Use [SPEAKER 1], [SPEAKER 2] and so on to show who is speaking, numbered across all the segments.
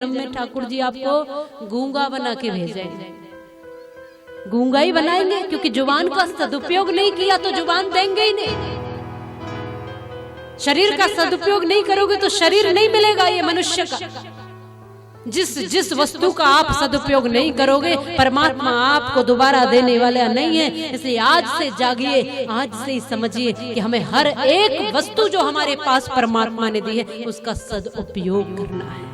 [SPEAKER 1] में ठाकुर जी आपको गूंगा बना के भेजेंगे। गूंगा ही बनाएंगे, क्योंकि जुबान का सदुपयोग नहीं किया तो जुबान देंगे ही नहीं। शरीर का सदुपयोग नहीं करोगे तो शरीर नहीं मिलेगा ये मनुष्य का। जिस वस्तु का आप सदुपयोग नहीं करोगे, परमात्मा आपको दोबारा देने वाला नहीं है। इसलिए आज से जागिए, आज से ही समझिए कि हमें हर एक वस्तु जो हमारे पास परमात्मा ने दी है उसका सदुपयोग करना है।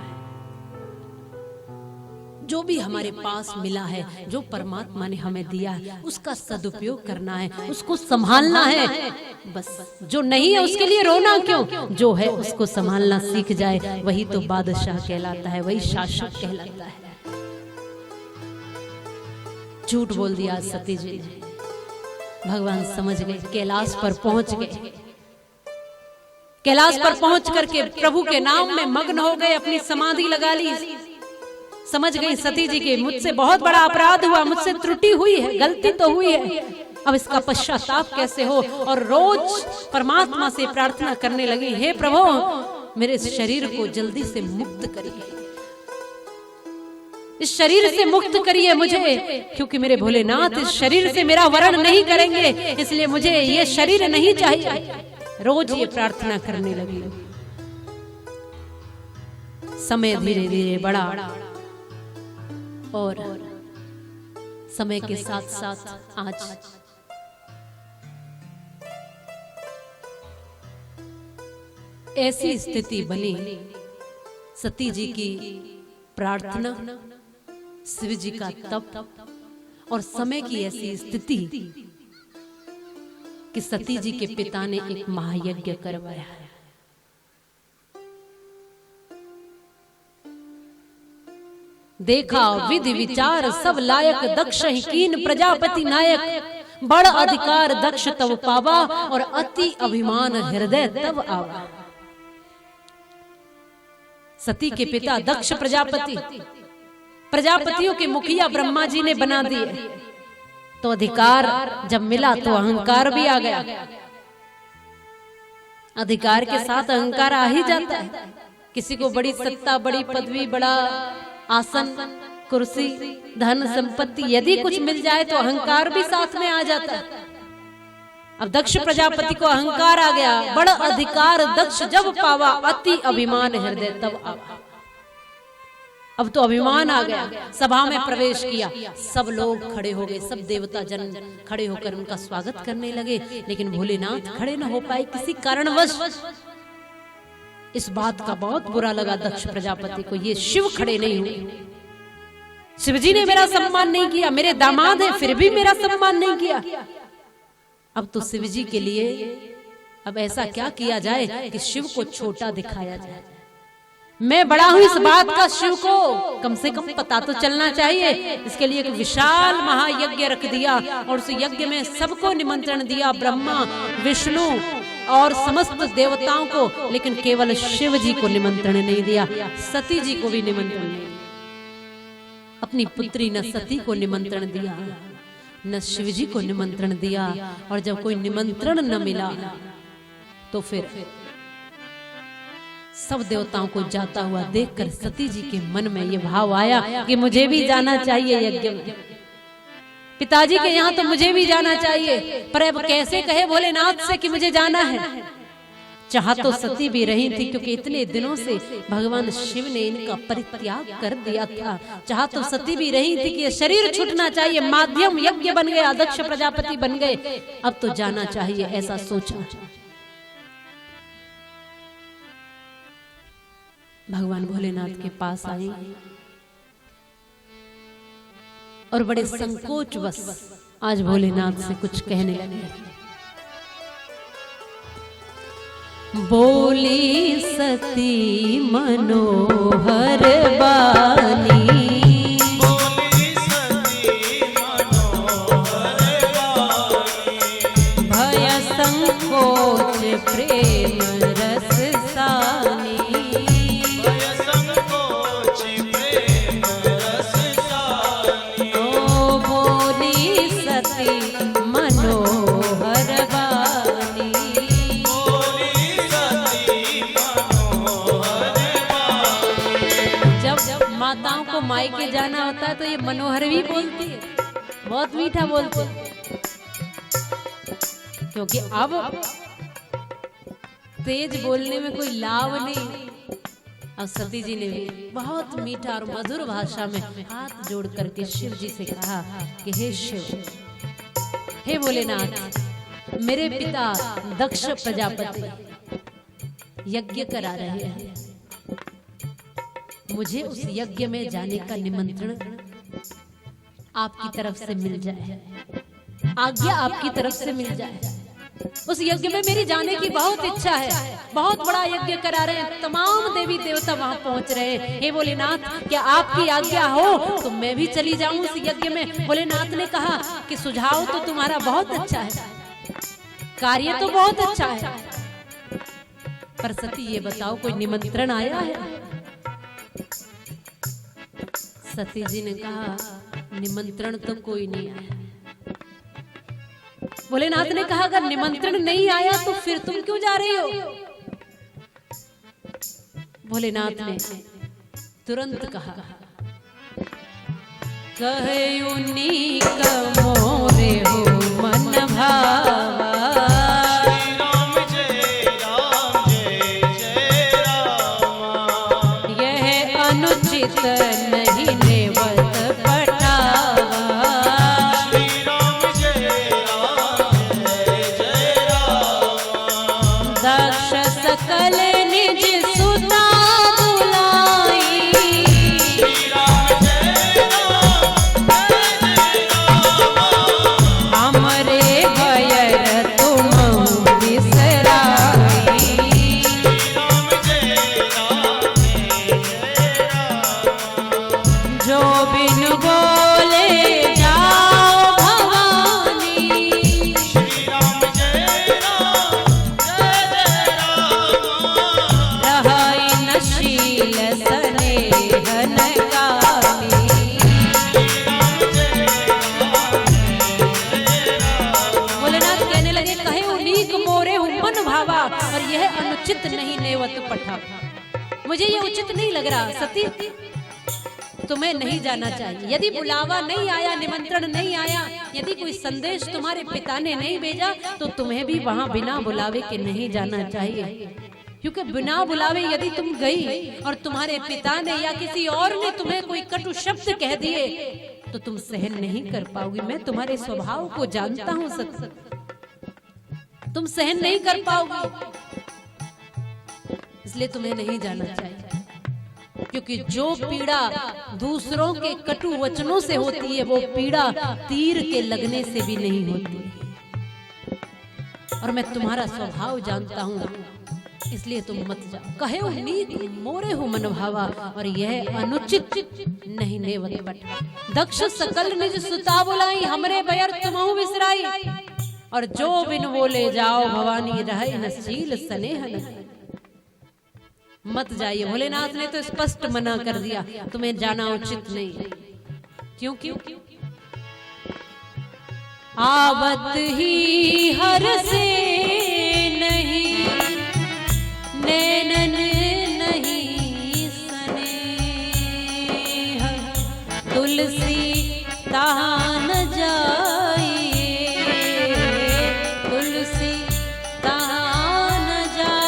[SPEAKER 1] जो भी हमारे पास मिला है, जो परमात्मा ने हमें दिया है, उसका सदुपयोग करना है, उसको संभालना है। बस जो नहीं है उसके लिए रोना क्यों, जो है उसको संभालना सीख जाए, वही तो बादशाह कहलाता है, वही शासक कहलाता है। झूठ बोल दिया सती जी ने, भगवान समझ गए, कैलाश पर पहुंच गए। कैलाश पर पहुंच करके प्रभु के नाम में मग्न हो गए, अपनी समाधि लगा ली। समझ गई सती जी के मुझसे बहुत बड़ा अपराध हुआ, मुझसे त्रुटि हुई है, गलती तो हुई है, अब इसका पश्चाताप कैसे हो। और रोज परमात्मा से प्रार्थना करने लगी, हे प्रभु मेरे शरीर को जल्दी से मुक्त करिए, इस शरीर से मुक्त करिए मुझे, क्योंकि मेरे भोलेनाथ इस शरीर से मेरा वरण नहीं करेंगे, इसलिए मुझे ये शरीर नहीं चाहिए। रोज ये प्रार्थना करने लगी। समय धीरे धीरे बढ़ा और समय के साथ साथ आज ऐसी स्थिति बनी, सती जी की प्रार्थना, शिव जी का तप और समय की ऐसी स्थिति कि सती जी के पिता ने एक महायज्ञ करवाया है। देखा विधि विचार सब लायक, दक्ष ही कीन प्रजापति नायक, बड़ अधिकार दक्ष तब पावा और अति अभिमान हृदय तब आवा। सती के पिता दक्ष प्रजापति, प्रजापतियों के मुखिया ब्रह्मा जी ने बना दिए, तो अधिकार जब मिला तो अहंकार भी आ गया। अधिकार के साथ अहंकार आ ही जाता है। किसी को बड़ी सत्ता, बड़ी पदवी, बड़ा आसन, कुर्सी, धन संपत्ति यदि कुछ मिल जाए तो अहंकार भी साथ में आ जाता है। अब दक्ष प्रजापति को अहंकार आ गया, बड़ा अधिकार दक्ष जब पावा, अति अभिमान हृदय तब आवा। अब तो अभिमान आ गया, सभा में प्रवेश किया, सब लोग खड़े हो गए, सब देवता जन खड़े होकर उनका स्वागत करने लगे, लेकिन भोलेनाथ खड़े न हो पाए किसी कारणवश। इस बात का बहुत बुरा लगा दक्ष प्रजापति को, ये शिव खड़े नहीं हुए, शिवजी ने मेरा सम्मान नहीं किया, मेरे दामाद हैं फिर भी मेरा सम्मान नहीं किया। अब तो शिवजी के लिए अब ऐसा क्या किया जाए कि शिव को छोटा दिखाया जाए। मैं बड़ा हूं इस बात का शिव को कम से कम पता तो चलना चाहिए। इसके लिए एक विशाल महायज्ञ रख दिया और उस यज्ञ में सबको निमंत्रण दिया, ब्रह्मा, विष्णु और समस्त देवताओं को, लेकिन केवल शिव जी को निमंत्रण नहीं दिया, सती जी को भी निमंत्रण नहीं दिया। अपनी पुत्री न सती को निमंत्रण दिया, न शिव जी को निमंत्रण दिया। और जब कोई निमंत्रण न मिला तो फिर सब देवताओं को जाता हुआ देखकर सती जी के मन में ये भाव आया कि मुझे भी जाना चाहिए यज्ञ में, पिताजी के यहाँ तो मुझे भी जाना चाहिए, पर अब कैसे कहे भोलेनाथ से कि मुझे जाना है। चाह तो सती भी रही थी, क्योंकि इतने दिनों से भगवान शिव ने इनका परित्याग कर दिया था। चाह तो सती भी रही थी कि ये शरीर छूटना चाहिए, माध्यम यज्ञ बन गया, दक्ष प्रजापति बन गए, अब तो जाना चाहिए, ऐसा सोचा। भगवान भोलेनाथ के पास आई और बड़े संकोचवश आज भोलेनाथ से कुछ कहने लगे। बोली सती मनोहर बानी,
[SPEAKER 2] बोली सती मनोहर बानी,
[SPEAKER 1] भय संकोच प्रेम रस सानी,
[SPEAKER 2] भय संकोच प्रेम रस सानी।
[SPEAKER 1] ओ बोली सती मनोहर बानी,
[SPEAKER 2] बोली सती मनोहर बानी,
[SPEAKER 1] माताओं को मायके जाना होता है तो ये मनोहर भी बोलती है, बहुत मीठा बोलते हैं। क्योंकि अब तेज बोलने में कोई लाभ नहीं। अब सती जी ने भी बहुत मीठा और मधुर भाषा में हाथ जोड़ करके शिव जी से कहा कि हे शिव, हे भोलेनाथ, मेरे पिता दक्ष प्रजापति यज्ञ करा रहे हैं, मुझे उस यज्ञ में जाने का निमंत्रण आपकी तरफ से मिल जाए, आज्ञा आपकी तरफ से मिल जाए। उस यज्ञ में मेरी जाने की बहुत इच्छा है। बहुत बड़ा यज्ञ करा रहे हैं, तमाम देवी देवता वहां पहुंच रहे हैं। हे भोलेनाथ, क्या आपकी आज्ञा हो तो मैं भी चली जाऊं उस यज्ञ में। भोलेनाथ ने कहा कि सुझाव तो तुम्हारा बहुत अच्छा है, कार्य तो बहुत अच्छा है, पर सती ये बताओ कोई निमंत्रण आया है? सती जी ने कहा निमंत्रण तो कोई नहीं आया। भोलेनाथ ने कहा अगर निमंत्रण नहीं आया तो फिर तुम क्यों जा रही हो? भोलेनाथ ने तुरंत कहा कहे उन्हीं का मोरे हो मन भावा, यह अनुचित नहीं नेवत पठावा। दक्ष सकल निज सुता बुलाई, हमरे भयर तुम बिसराई। जो बिन बोले जाओ भवानी, रहाई नशील स्नेहन काली। भोलेनाथ कहने लगे कहे उन्हीं मोरे हूँ मन भावा, और यह अनुचित नहीं नेवत पठा। मुझे ये उचित नहीं लग रहा सती, तुम्हें नहीं जाना चाहिए। यदि बुलावा नहीं आया, निमंत्रण नहीं आया, यदि कोई संदेश तुम्हारे पिता ने नहीं भेजा तो तुम्हें भी वहां बिना बुलावे के नहीं जाना चाहिए। क्योंकि बिना बुलावे यदि तुम गई और तुम्हारे पिता ने या किसी और ने तुम्हें कोई कटु शब्द कह दिए तो तुम सहन नहीं कर पाओगी। मैं तुम्हारे स्वभाव को जानता हूं सती, तुम सहन नहीं कर पाओगी, इसलिए तुम्हें नहीं जाना चाहिए। क्योंकि जो पीड़ा दूसरों के कटु वचनों से होती है वो पीड़ा तीर के लगने से भी नहीं होती। और मैं तुम्हारा स्वभाव जानता हूँ, इसलिए तुम मत जाओ। कहे नीत मोरे हो मन भावा, और यह अनुचित नहीं नेवत पठा। दक्ष सकल निज सुता बुलाई, हमरे बयर तुमहु बिसराई। और जो बिन बोले जाओ भवानी, रहे नशील स्नेहन। मत जाइए, भोलेनाथ ने तो स्पष्ट मना कर दिया, तुम्हें जाना उचित नहीं। क्यों क्यों? आवत ही हर से नहीं, नैनन नहीं स्नेह, तुलसी तहाँ न जाइए, तुलसी तहाँ न जाइए।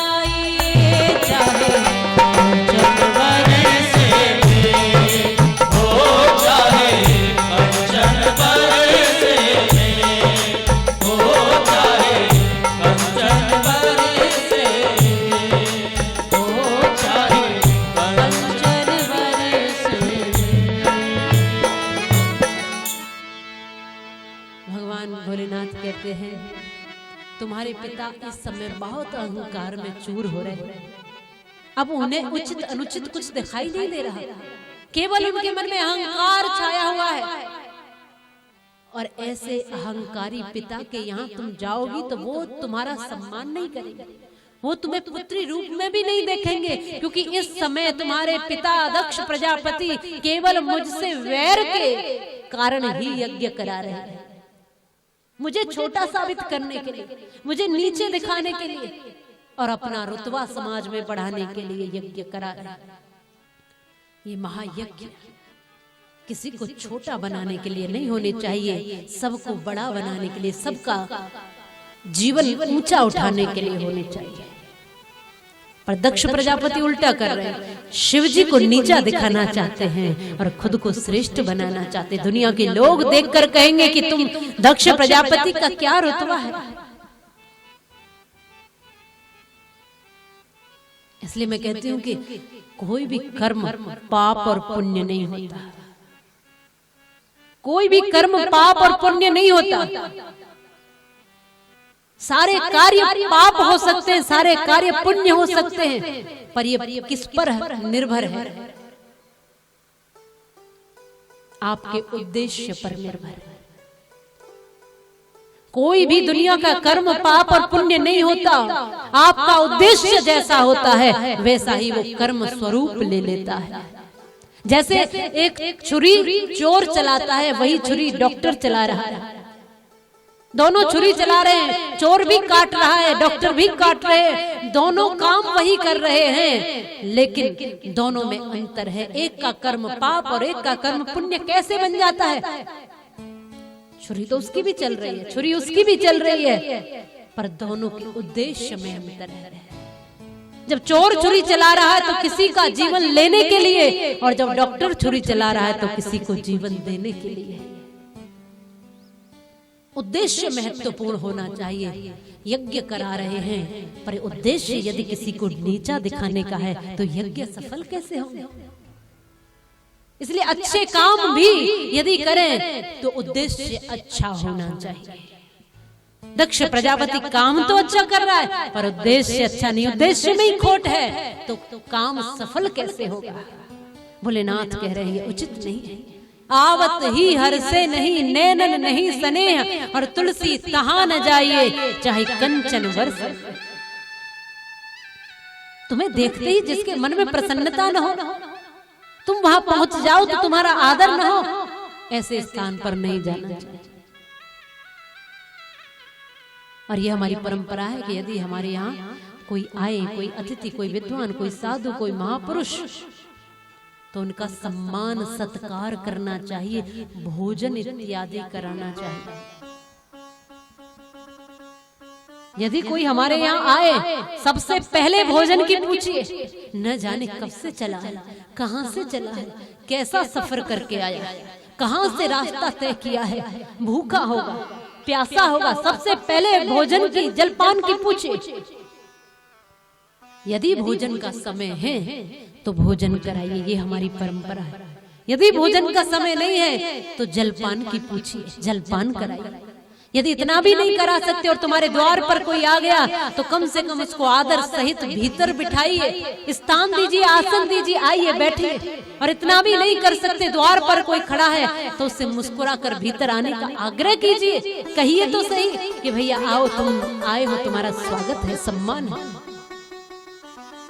[SPEAKER 1] चाहे तुम्हारे पिता इस समय बहुत अहंकार में चूर हो रहे हैं। अब उन्हें उचित अनुचित कुछ दिखाई नहीं दे रहा, केवल उनके मन में अहंकार छाया हुआ है। और ऐसे अहंकारी पिता के यहाँ तुम जाओगी तो वो तुम्हारा सम्मान नहीं करेंगे, वो तुम्हें पुत्री रूप में भी नहीं देखेंगे। क्योंकि इस समय तुम्हारे पिता दक्ष प्रजापति केवल मुझसे वैर के कारण ही यज्ञ करा रहे हैं, मुझे छोटा साबित करने के लिए, मुझे नीचे दिखाने के लिए और अपना रुतबा समाज में बढ़ाने के लिए यज्ञ करा रहे हैं। ये महायज्ञ किसी को छोटा बनाने के लिए नहीं होने चाहिए, सबको बड़ा बनाने के लिए, सबका जीवन ऊंचा उठाने के लिए होने चाहिए। पर दक्ष प्रजापति उल्टा कर रहे हैं, शिव जी को नीचा दिखाना चाहते हैं और खुद को श्रेष्ठ बनाना चाहते हैं। दुनिया के लोग देखकर कहेंगे कि तुम दक्ष प्रजापति का क्या रुतबा है। इसलिए मैं कहती हूं कि कोई भी कर्म पाप और पुण्य नहीं होता, कोई भी कर्म पाप और पुण्य नहीं होता। सारे कार्य पाप हो सकते हैं, सारे कार्य पुण्य हो सकते हैं, पर ये किस पर निर्भर है? आपके उद्देश्य पर निर्भर है। कोई भी दुनिया का कर्म पाप और पुण्य नहीं होता, आपका उद्देश्य जैसा होता है वैसा ही वो कर्म स्वरूप ले लेता है। जैसे एक छुरी चोर चलाता है, वही छुरी डॉक्टर चला रहा है। दोनों छुरी चला रहे हैं, चोर भी काट रहा है, डॉक्टर भी काट रहे हैं, दोनों काम वही कर रहे हैं, लेकिन दोनों में अंतर है। एक का कर्म पाप और एक का कर्म पुण्य कैसे बन जाता है? छुरी तो उसकी भी चल रही है, छुरी उसकी भी चल रही है, पर दोनों के उद्देश्य में अंतर है। जब चोर छुरी चला रहा है तो किसी का जीवन लेने के लिए, और जब डॉक्टर छुरी चला रहा है तो किसी को जीवन देने के लिए। उद्देश्य महत्वपूर्ण होना चाहिए। यज्ञ करा रहे हैं, पर उद्देश्य यदि किसी को नीचा दिखाने का है तो यज्ञ सफल कैसे होंगे? इसलिए अच्छे काम भी यदि करें तो उद्देश्य अच्छा होना चाहिए। दक्ष प्रजापति काम तो अच्छा कर रहा है, पर उद्देश्य अच्छा नहीं, उद्देश्य में ही खोट है, तो काम सफल कैसे होगा? भोलेनाथ कह रहे हैं ये उचित नहीं है। आवत ही हर से नहीं, नैनन नहीं स्नेह, और तुलसी तहां न जाइए चाहे कंचन वर्ष। तुम्हें देखते ही जिसके मन में प्रसन्नता न हो, तुम वहां पहुंच जाओ तो तुम्हारा आदर न हो, ऐसे स्थान पर नहीं जाना चाहिए। और यह हमारी परंपरा है कि यदि हमारे यहाँ कोई आए, कोई अतिथि, कोई विद्वान, कोई साधु, कोई महापुरुष, तो उनका सम्मान सत्कार करना चाहिए, भोजन इत्यादि कराना चाहिए। यदि कोई हमारे यहाँ आए, सबसे पहले भोजन की पूछिए। न जाने कब से चला है, कहाँ से चला है, कैसा सफर करके आया, कहाँ से रास्ता तय किया है, भूखा होगा, प्यासा होगा, सबसे पहले भोजन की, जलपान की पूछिए। यदि भोजन का समय है तो भोजन कराइए, ये हमारी परंपरा है। यदि भोजन का समय नहीं है तो जलपान की पूछिए, जलपान कराइए। यदि इतना भी नहीं करा सकते और तुम्हारे द्वार पर कोई आ गया तो कम से कम उसको आदर सहित भीतर बिठाइए, स्थान दीजिए, आसन दीजिए, आइए बैठिए। और इतना भी नहीं कर सकते, द्वार पर कोई खड़ा है तो उससे मुस्कुरा कर भीतर आने का आग्रह कीजिए। कहिए तो सही कि भैया आओ, तुम आए हो, तुम्हारा स्वागत है, सम्मान है।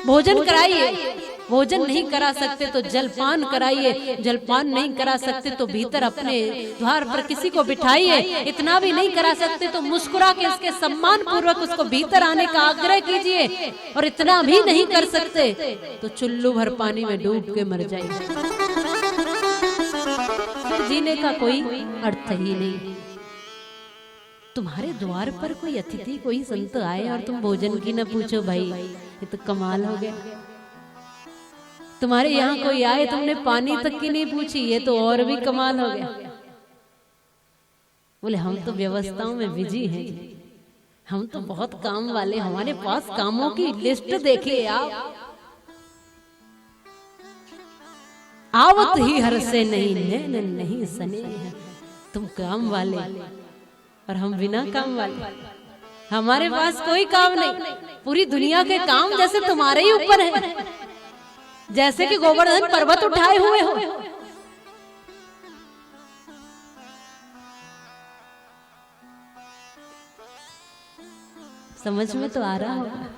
[SPEAKER 1] भोजन कराइए। भोजन नहीं करा सकते तो जलपान कराइए, जलपान नहीं करा सकते तो भीतर अपने द्वार पर किसी को बिठाइए। इतना भी नहीं करा सकते तो मुस्कुरा के इसके सम्मान पूर्वक उसको भीतर आने का आग्रह कीजिए। और इतना भी नहीं कर सकते तो चुल्लू भर पानी में डूब के मर जाइए, फिर जीने का कोई अर्थ ही नहीं। तुम्हारे द्वार पर कोई अतिथि, कोई संत आए और तुम भोजन की न पूछो, भाई ये तो कमाल हो गया। तुम्हारे यहाँ कोई आए, तुमने पानी तक की नहीं पूछी, ये तो और भी कमाल हो गया। बोले हम तो व्यवस्थाओं में बिजी हैं, हम तो बहुत काम वाले, हमारे पास कामों की लिस्ट देखिए आप। आवत ही हर से नहीं, नैन नहीं स्नेह। तुम काम वाले और हम बिना काम वाले, हमारे पास कोई काम नहीं। पूरी दुनिया के काम जैसे तुम्हारे ही ऊपर है, जैसे कि गोवर्धन पर्वत उठाए हुए हो। समझ में तो आ रहा होगा।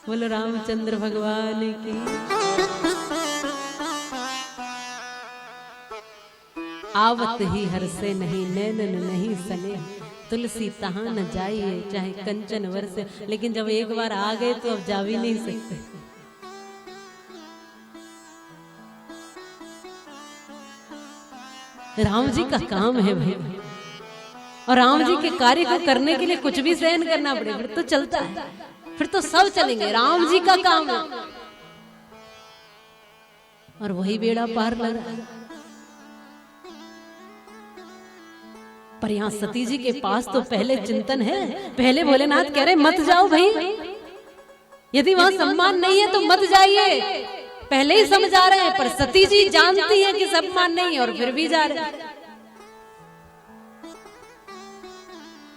[SPEAKER 1] बोलो रामचंद्र भगवान की। आवत ही हर से नहीं, नैनन नहीं स्नेह। तुलसी तहां न जाइए चाहे कंचन वर्ष। लेकिन जब एक बार आ गए तो अब जा भी नहीं सकते। राम जी का काम है भाई, और राम जी के कार्य को करने के लिए कुछ भी सहन करना पड़े, फिर तो चलता है, फिर तो सब चलेंगे। राम जी का काम है और वही बेड़ा पार लग रहा है। पर यहां सती जी के पास तो पहले चिंतन है, पहले भोलेनाथ कह रहे मत जाओ भाई, यदि वहां सम्मान नहीं है तो मत जाइए, पहले ही समझा रहे हैं। पर सती जी जानती हैं कि सम्मान नहीं है और फिर भी जा रहे हैं।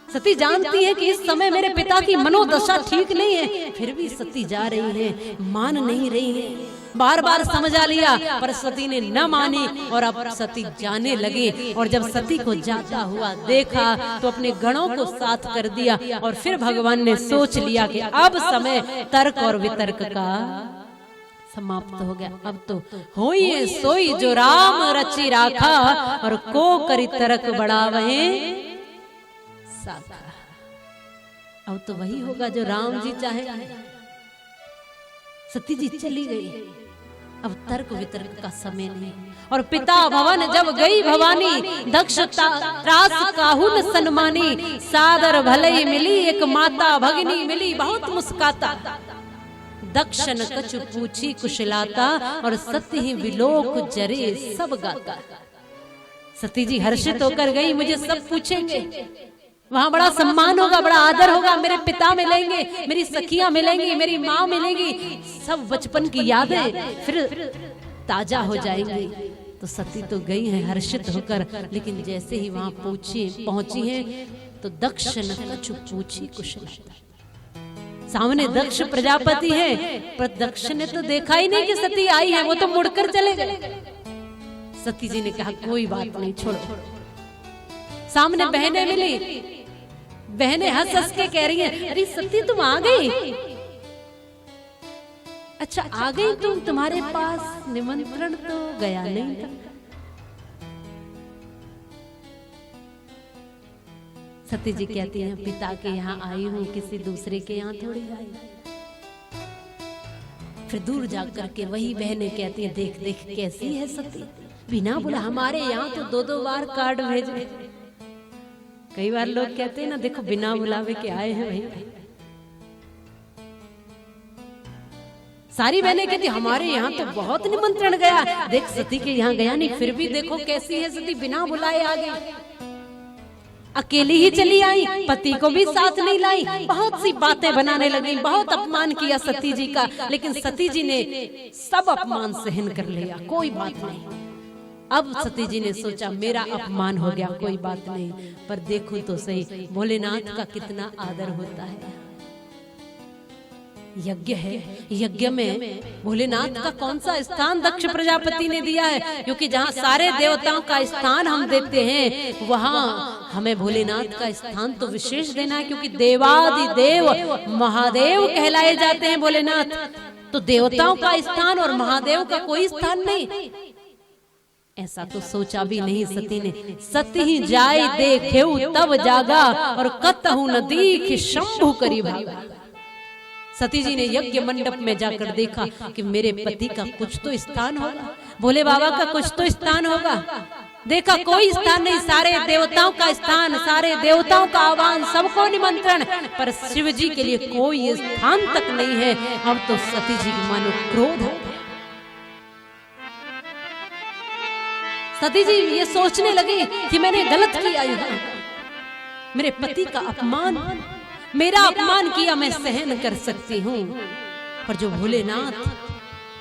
[SPEAKER 1] सती जानती है कि इस समय मेरे पिता की मनोदशा ठीक नहीं है, फिर भी सती जा रही है, मान नहीं रही है। बार बार समझा लिया पर सती ने न मानी और अब सती जाने लगी। और जब सती को जाता हुआ देखा तो अपने गणों को साथ कर दिया और फिर भगवान ने सोच लिया कि अब समय तर्क और वितर्क का समाप्त हो गया। अब तो होइए सोई जो राम रची राखा और को करी तर्क बढ़ावे साखा। अब तो वही होगा जो राम जी चाहे। सती जी चली गई, अब तर्क वितर्क का समय नहीं। और पिता भवन जब गई भवानी, दक्ष त्रास काहुन सन्मानी, सादर भले मिली एक माता भगिनी मिली, बहुत मुस्काता। दक्ष न कछु पूछी कुशलाता और सत्य ही विलोक जरे सब गाता। सती जी हर्षित होकर गई, मुझे सब पूछेंगे, वहां बड़ा सम्मान होगा, बड़ा आदर होगा, मेरे पिता मिलेंगे, मेरी सखियां मिलेंगी, मेरी माँ मिलेगी, सब बचपन की यादें फिर ताजा हो जाएंगी। तो सती तो गई है हर्षित होकर, लेकिन जैसे ही वहां पहुंची है तो दक्ष न कछु पूछी कुशलता। सामने दक्ष प्रजापति है, पर दक्ष ने तो देखा ही नहीं कि सती आई है, वो तो मुड़कर चले गए। सती जी ने कहा कोई बात नहीं, छोड़ो। सामने बहनें मिली, बहनें हंस हंस के कह रही हैं, अरे सती तुम आ गई, अच्छा आ गई तुम, तुम्हारे पास निमंत्रण तो गया नहीं था। सती जी कहती हैं पिता के यहाँ आई हूं, किसी दूसरे के यहाँ थोड़ी आई। फिर दूर जाकर के वही बहनें कहती हैं देख देख कैसी है सती, बिना बोला हमारे यहाँ तो दो दो बार कार्ड भेजे। कई बार लोग कहते हैं ना, देखो बिना बुलावे के आए हैं भाई। सारी बहनें कहती हमारे यहाँ तो बहुत निमंत्रण गया, देख सती के यहाँ गया नहीं, फिर भी देखो कैसी है सती, बिना बुलाए आ गई, अकेली ही चली आई, पति को भी साथ नहीं लाई। बहुत सी बातें बनाने लगी, बहुत अपमान किया सती जी का, लेकिन सती जी ने सब अपमान सहन कर लिया, कोई बात नहीं। अब सती जी ने सोचा मेरा अपमान हो गया, कोई बात नहीं, पर देखूं तो सही भोलेनाथ का कितना आदर होता है। यज्ञ है, यज्ञ में भोलेनाथ का कौन सा स्थान दक्ष प्रजापति ने दिया है, क्योंकि जहाँ सारे देवताओं का स्थान हम देते हैं, वहाँ हमें भोलेनाथ का स्थान तो विशेष देना है, क्योंकि देवादिदेव महादेव कहलाए जाते हैं भोलेनाथ। तो देवताओं का स्थान और महादेव का कोई स्थान नहीं। ऐसा तो सोचा भी नहीं सती ने। सती ही जाए देखेऊ तब जागा और कतहु न दीख शंभु करी भागा। सती जी ने यज्ञ मंडप में जाकर देखा कि मेरे पति का कुछ तो स्थान होगा, भोले बाबा का कुछ तो स्थान होगा। देखा कोई स्थान नहीं, सारे देवताओं का स्थान, सारे देवताओं का आह्वान, सबको निमंत्रण, पर शिव जी के लिए कोई स्थान तक नहीं है। अब तो सती जी की मानो क्रोध है। सती जी ये सोचने लगी कि मैंने गलत किया, मेरे पति का अपमान, मेरा अपमान किया मैं सहन कर सकती हूँ, पर जो भोलेनाथ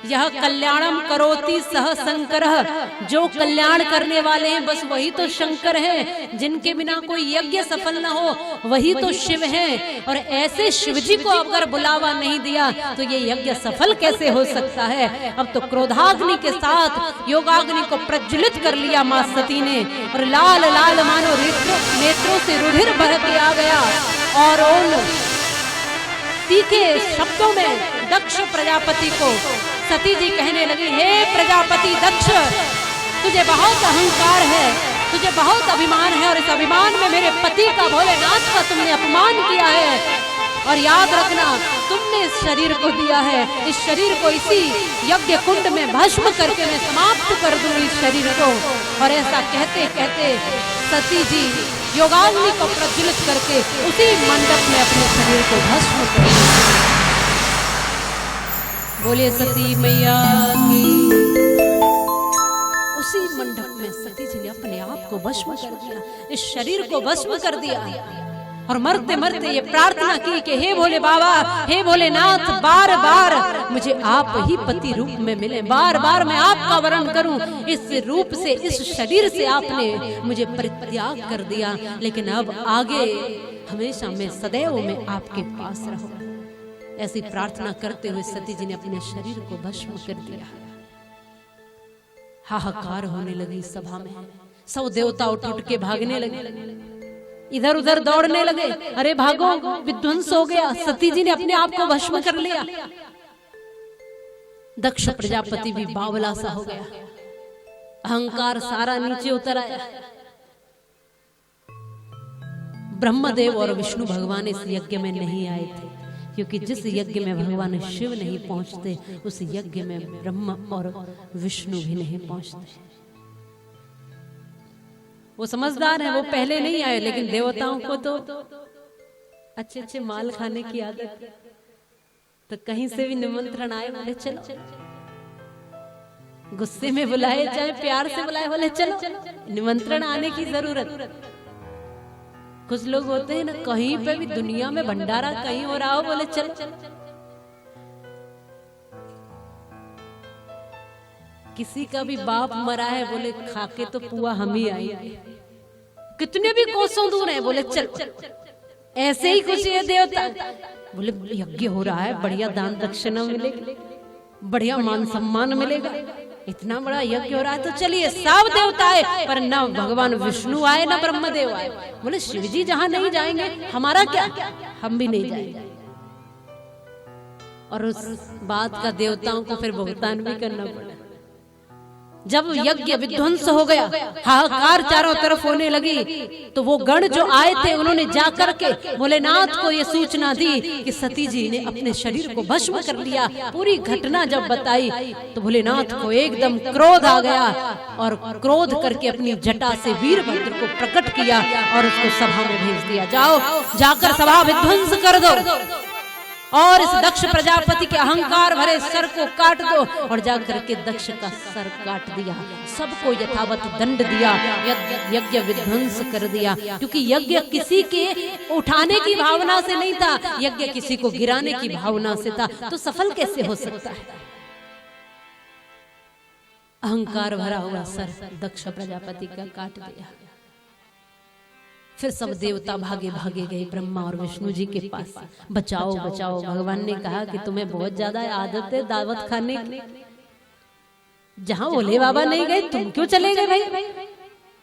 [SPEAKER 1] यह कल्याणम करोति सह शंकरः, जो कल्याण करने वाले हैं बस वही तो शंकर हैं, जिनके बिना कोई यज्ञ सफल न हो वही तो शिव हैं। और ऐसे शिव जी को अगर बुलावा नहीं दिया तो ये यज्ञ सफल कैसे हो सकता है। अब तो क्रोधाग्नि के साथ योगाग्नि को प्रज्वलित कर लिया मां सती ने, और लाल लाल मानो नेत्रों से रुधिर बह के आ गया, और उन तीखे शब्दों में दक्ष प्रजापति को सती जी कहने लगी, हे प्रजापति दक्ष, तुझे बहुत अहंकार है, तुझे बहुत अभिमान है, और इस अभिमान में मेरे पति का, भोलेनाथ का तुमने अपमान किया है। और याद रखना तुमने इस शरीर को दिया है, इस शरीर को इसी यज्ञ कुंड में भस्म करके मैं समाप्त कर दूं इस शरीर को। और ऐसा कहते कहते सती जी योगाग्नि को प्रज्वलित करके उसी मंडप में अपने शरीर को भस्म कर दिया। बोले सती मैया की। उसी मंडप में सती जी ने अपने आप को भस्म कर दिया, इस शरीर को भस्म कर दिया। और मरते मरते ये प्रार्थना की कि हे भोले बाबा, हे भोलेनाथ, बार बार मुझे आप ही पति रूप में मिले, बार बार मैं आपका वरण करूं। इस रूप से, इस शरीर से आपने मुझे परित्याग कर दिया, लेकिन अब आगे हमेशा मैं सदैव में आपके पास रहूं। ऐसी प्रार्थना करते हुए सती जी ने अपने शरीर को भस्म कर दिया। हाहाकार होने लगी सभा में, सब देवता उठ के भागने लगे, इधर उधर दौड़ने लगे। अरे भागो, विध्वंस हो गया, सती जी ने अपने आप को भस्म कर लिया। दक्ष प्रजापति भी बावला सा हो गया, अहंकार सारा नीचे उतर आया। ब्रह्मदेव और विष्णु भगवान इस यज्ञ में नहीं आए थे, क्योंकि जिस यज्ञ में भगवान शिव नहीं पहुंचते उस यज्ञ में ब्रह्मा और विष्णु भी नहीं पहुंचते। वो समझदार है, वो पहले नहीं आए, लेकिन देवताओं को तो अच्छे अच्छे माल खाने की आदत, तो कहीं से भी निमंत्रण आए, बोले चलो। गुस्से में बुलाए चाहे प्यार से बुलाए, बोले चलो, निमंत्रण आने की जरूरत। कुछ लोग होते हैं ना, कहीं पे भी दुनिया में भंडारा कहीं हो रहा हो, बोले चलो। किसी का भी बाप मरा है, बोले खाके तो पुआ हम ही आई, कितने भी कोसों दूर है, बोले चल। ऐसे ही खुशी है देवता, बोले यज्ञ हो रहा है, बढ़िया दान दक्षिणा मिलेगी, बढ़िया मान सम्मान मिलेगा, इतना बड़ा यज्ञ हो रहा है, तो चलिए सब देवता आए। पर न भगवान विष्णु आए न ब्रह्मदेव आए। बोले शिव जी जहां नहीं जाएंगे हमारा क्या, हम भी नहीं जाएंगे। और उस बात का देवताओं को फिर भुगतान भी करना पड़ा। जब यज्ञ विध्वंस हो गया, हाहाकार चारों तरफ होने लगी, तो वो गण जो आए थे उन्होंने जाकर के भोलेनाथ को ये सूचना दी कि सती जी ने अपने शरीर को भस्म कर लिया। पूरी घटना जब बताई तो भोलेनाथ को एकदम क्रोध आ गया, और क्रोध करके अपनी जटा से वीरभद्र को प्रकट किया और उसको सभा में भेज दिया, जाओ जाकर सभा विध्वंस कर दो और इस दक्ष प्रजापति के अहंकार भरे सर को काट दो। और जाकर के दक्ष का सर काट दिया, सबको यथावत दंड दिया, यज्ञ विध्वंस कर दिया। क्योंकि यज्ञ किसी के उठाने की भावना से नहीं था, यज्ञ किसी को गिराने की भावना से था, तो सफल कैसे हो सकता है। अहंकार भरा हुआ सर दक्ष प्रजापति का काट दिया। फिर सब देवता भागे भागे गए ब्रह्मा और विष्णु जी के पास, बचाओ बचाओ। भगवान ने कहा कि तुम्हें बहुत ज्यादा आदत है दावत खाने की, जहां भोले बाबा नहीं गए तुम क्यों चले गए भाई।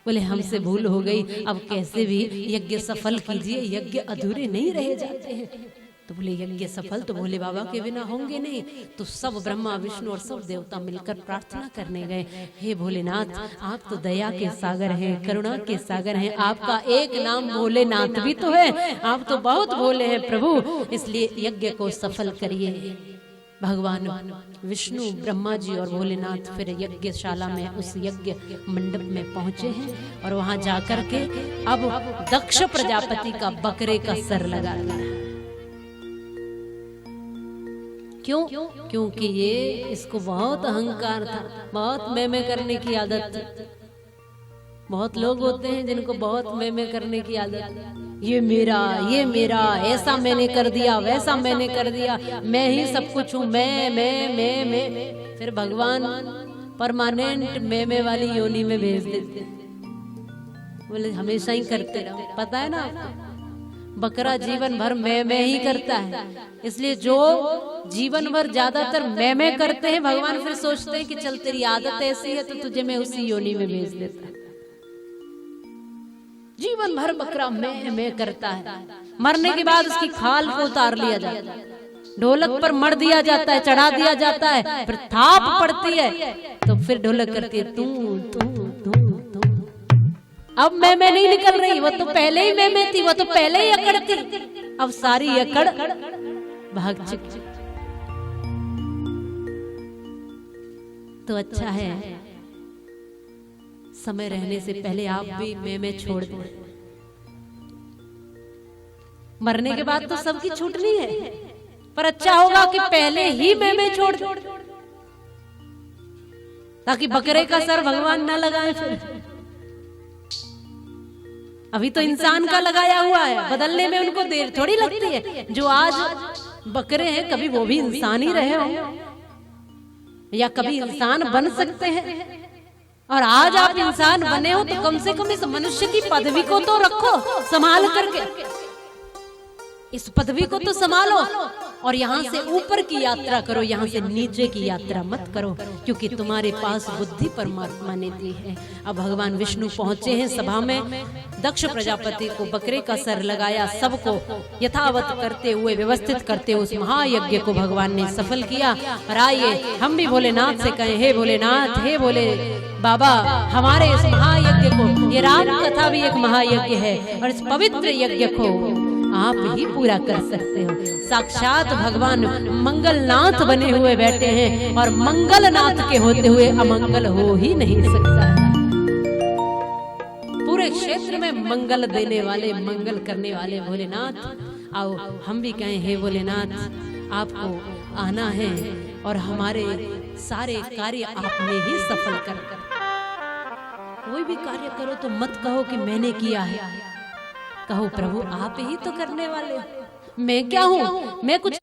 [SPEAKER 1] बोले हमसे भूल हो गई, अब कैसे भी यज्ञ सफल कीजिए, यज्ञ अधूरे नहीं रह जाते हैं। तो बोले यज्ञ सफल तो भोले बाबा के बिना होंगे नहीं। तो सब ब्रह्मा विष्णु और सब देवता मिलकर प्रार्थना करने गए, हे भोलेनाथ आप तो दया के सागर हैं, करुणा के सागर हैं, आपका एक नाम भोलेनाथ भी तो है, आप तो बहुत भोले हैं प्रभु, इसलिए यज्ञ को सफल करिए। भगवान विष्णु ब्रह्मा जी और भोलेनाथ फिर यज्ञशाला में उस यज्ञ मंडप में पहुंचे हैं, और वहां जाकर के अब दक्ष प्रजापति का बकरे का सर लगा दिया। क्यों? क्योंकि ये इसको बहुत अहंकार था, बहुत मैं करने की आदत थी। बहुत लोग होते हैं जिनको बहुत मैं करने की आदत, ये मेरा, ऐसा मैंने कर दिया, वैसा मैंने कर दिया, मैं ही सब कुछ हूँ, मैं। फिर भगवान परमानेंट मैं वाली योनि में भेज देते, बोले हमेशा ही करते रहो। पता है ना आपको, बकरा जीवन भर मैं ही करता है, इसलिए जो जीवन भर ज्यादातर मैं करते हैं, भगवान फिर सोचते हैं कि चल तेरी आदत ऐसी है तो तुझे मैं उसी योनि में भेज देता। जीवन भर बकरा मैं करता है, मरने के बाद उसकी खाल को उतार लिया जाता है, ढोलक पर मर दिया जाता है, चढ़ा दिया जाता है, फिर थाप पड़ती है तो फिर ढोलक करती है तू। अब मैं नहीं निकल रही, वो तो पहले ही मैं थी, वो तो पहले ही अकड़ती। अब सारी अकड़ भाग चुकी। तो अच्छा है समय रहने से पहले आप भी मैं छोड़ दें। मरने के बाद तो सबकी छूटनी है, पर अच्छा होगा कि पहले ही मैं छोड़ दें, ताकि बकरे का सर भगवान न लगाए फिर। अभी तो इंसान का लगाया हुआ है, बदलने में उनको देर थोड़ी लगती है। जो आज बकरे हैं कभी वो भी इंसान ही रहे हो, या कभी इंसान बन सकते हैं। और आज आप इंसान बने हो तो कम से कम इस मनुष्य की पदवी को तो रखो संभाल करके, इस पदवी को तो संभालो। और यहाँ से ऊपर की यात्रा करो, यहाँ से नीचे की यात्रा मत करो, क्योंकि तुम्हारे पास बुद्धि परमात्मा ने दी है। अब भगवान विष्णु पहुंचे हैं सभा में। दक्ष प्रजापति को बकरे का सर लगाया, सबको यथावत करते हुए, व्यवस्थित करते हुए उस महायज्ञ को भगवान ने सफल किया। और आइए हम भी भोलेनाथ से कहें, हे भोलेनाथ, हे भोले बाबा, हमारे इस महायज्ञ को, ये राम कथा भी एक महायज्ञ है, और इस पवित्र यज्ञ को आप ही पूरा कर सकते हो। साक्षात भगवान मंगलनाथ बने हुए बैठे हैं, और मंगलनाथ के होते हुए अमंगल हो ही नहीं सकता। पूरे क्षेत्र में मंगल देने वाले, मंगल करने वाले भोलेनाथ, आओ हम भी कहें, हे भोलेनाथ, आपको आना है और हमारे सारे कार्य आपने ही सफल कर। कोई भी कार्य करो तो मत कहो कि मैंने किया है, कहो प्रभु आप ही तो करने वाले हो, मैं क्या हूँ, मैं कुछ